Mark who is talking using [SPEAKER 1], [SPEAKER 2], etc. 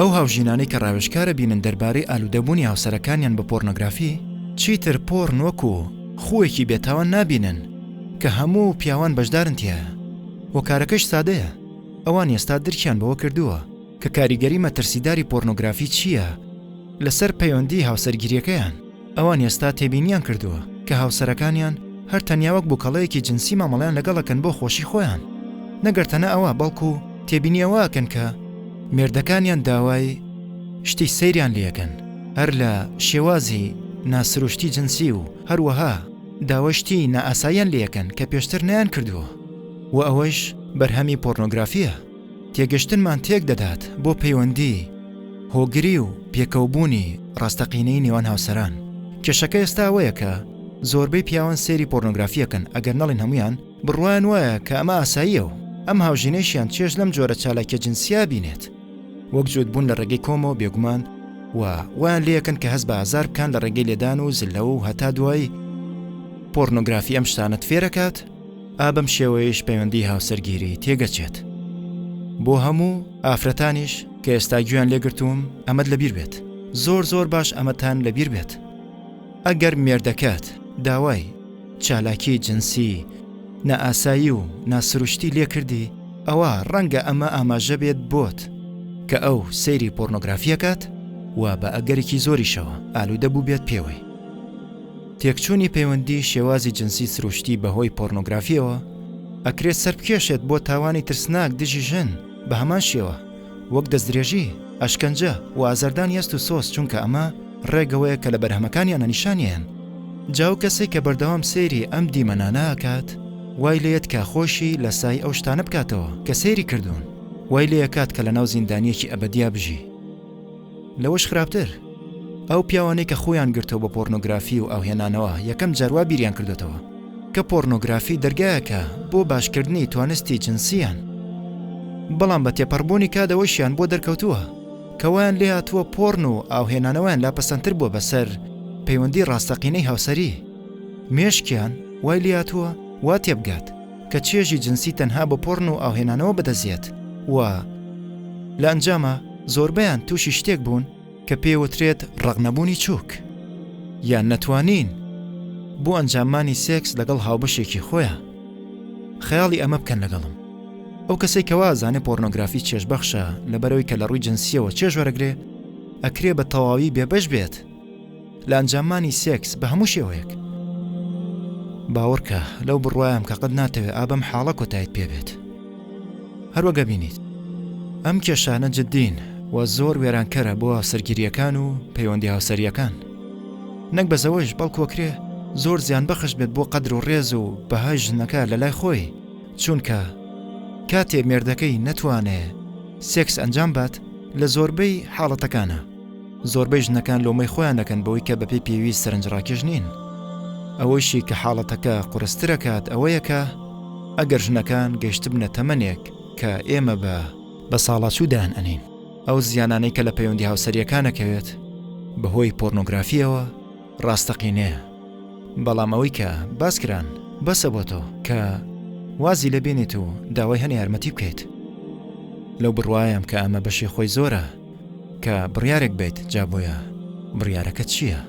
[SPEAKER 1] ئەو هاوژینانەی کە ڕاوێژکارە بینن دەربارەی ئالوودەبوونی هاوسەرەکانیان بە پۆرنۆگرافی چیتر پۆرن وەکو خوێکی بێتاوان نابینن کە هەموو پیاوان بەشدارن تایە و کارەکەش سادەیە. ئەوان ئێستا درکیان بەوە کردووە کە کاریگەری مەترسیداری پۆرنۆگرافی چییە لەسەر پەیوەندی هاوسەرگیریەکەیان. ئەوان ئێستا تێبینیان کردووە کە هاوسەرەکانیان هەر تەنیا وەک بووکەڵەیەکی جنسی مامەڵیان لەگەڵەکەن بۆ خۆشی خۆیان. نەگەرتەنە ئەوە بەڵکو تێبینیەوەکەن کە مێردەکانیان داوای شتی سەیریان لێەکەن هەر لە شێوازی ناسروشتی جنسی و هەروەها داوەشتی نائاساییان لێەکەن کە پێشتر نەیان کردووە و ئەوەش بەرهەمی پۆرنۆگرافیە. تێگەشتنمان تێک دەدات بۆ پەیوەندی هۆگری و پێکەوبوونی ڕاستەقینەی نێوان هاوسەران. کێشەکە ئێستا ئەوەیە کە زۆربەی پیاوان سێری پۆرنۆگرافیەکەن ئەگەر نەڵێن هەمویان بڕوایان وایە کە ئەمە ئاساییە و ئەم هاوژینەیشیان چێژ لەم جۆرە چالاکیە جنسیا بینێت وەک جوودبوون لە ڕێگەی کۆمەوە بێگومان و وایان لێەکەن کە هەست بە ئازار بکان لە ڕێگەی لێدان و زلەوە و هەتا دوای پۆرنۆگرافی ئەم شتانەت فێرەکات ئابەم شێوەیەش پەیوەندی هاوسەرگیری تێگەچێت. بۆ هەموو ئافرەتانیش کە ئێستا گوێیان لێگرتووم ئەمەد لەبیر بێت، زۆر باش ئەمەتان لەبیر بێت. ئەگەر مێردەکەت داوای چالاکی جنسی نائاسایی و ناسروشتی لێ کردی ئەوە ڕەنگە ئەمە ئاماژە بێت بۆت کە ئەو سەیری پۆرنۆگرافیەکات و بە ئەگەرێکی زۆریشەوە ئالوودە بوو بێت پێوەی. تێکچوونی پەیوەندی شێوازی جنسی سروشتی بەهۆی پۆرنۆگرافیەوە ئەکرێت سەربکێشێت بۆ تاوانی ترسناک دژی ژن بە هەمان شێوە وەک دەستدرێژی، ئەشکەنجە و ئازاردان یەست و سۆس، چونکە ئەمە ڕێگەوەیە کە لە بەرهەمەکانیان نیشانیان. جاو کەسێک کە بەردەوام سەیری ئەم دیمەنانە ئەکات وای لێت کە خۆشی لە سای ئەو شتانە بکاتەوە کە سەیری کردوون، وای لێ کات کە لە ناو زیندانیەکی ئەبەدیا بژی. لەوەش خراپتر ئەو پیاوانەی کە خۆیان گرتەوە بە پۆرنۆگرافی و ئاوهێنانەوە یەکەم جاروا بیریان کردوێتەوە کە پۆرنۆگرافی دەرگایەکە بۆ باشکردنی توانستی جنسیان، بەڵام بە تێپەڕبوونی کادەوەشیان بۆ دەرکەوتووە کە وایان لێ هاتووە پۆرن و ئاوهێنانەوەیان لاپەسەندتر بووە بەسەر پەیوەندی ڕاستەقینەی هاوسەری. مێشکیان وای لێ هاتووە وا تێبگات کە چێژی جنسی تەنها بە پۆرن و ئاوهێنانەوە بەدەزێت و لە ئەنجامە زۆربەیان تووشی شتێک بوون کە پێوترێت ڕەغنەبوونی چووک یان نەتوانین بۆ ئەنجامانی سێکس لەگەڵ هاوبەشێکی خۆیان. خەیاڵی ئەمە بکەن لەگەڵم. ئەو کەسێک کە وازانێ پۆرنۆگرافی چێژبەخشە لەبەرەوەی کە لە ڕووی جنسیەوە چێژ وەرەگرێ ئەکرێ بە تەواوی بێبەش بێت لە ئەنجامانی سێکس بە هەموو شێوەیەک. باوەڕکە لەو بڕوایم کە قەت ناتەوێت ئابەم حاڵە کۆتایت پێ بێت. هەروەگە بینیت ئەم کێشانە جددین و زۆر وێرانکەرە بۆ هاوسەرگیریەکان و پەیوەندی هاوسەریەکان. نەک بەزەوەش بەڵکوەکرێ زۆر زیان بەخش بێت بۆ قەدر و ڕێز و بەهای ژنەکە لە لای خۆی، چونکە کاتێ مێردەکەی نەتوانێ سێکس ئەنجام بات لە زۆربەی حاڵەتەکانە زۆربەی ژنەکان لۆمەی خۆیان دەکەن بەوەی کە بەپێی پێویست سەرنجڕاکێش نین. ئەوەیشی کە حاڵەتەکە قورسترەکات ئەوەیە کە ئەگەر ژنەکان گەیشتبنە تەمەنێک کە ئێمە بە ساڵاچوودان ئەنین، ئەو زیانانەی کە لە پەیوەندی هاوسەریەکانەکەوێت بەهۆی پۆرنۆگرافیەوە ڕاستەقینەیە. بەڵام ئەوەی کە باسکران بەسە بۆ تۆ کە وازی لە بینیت و داوای هەنێ یارمەتی بکەیت. لەو بڕوایم کە ئەمە بەشی خۆی زۆرە کە بڕیارێک بیت، جا بۆیە بڕیارەکە چییە؟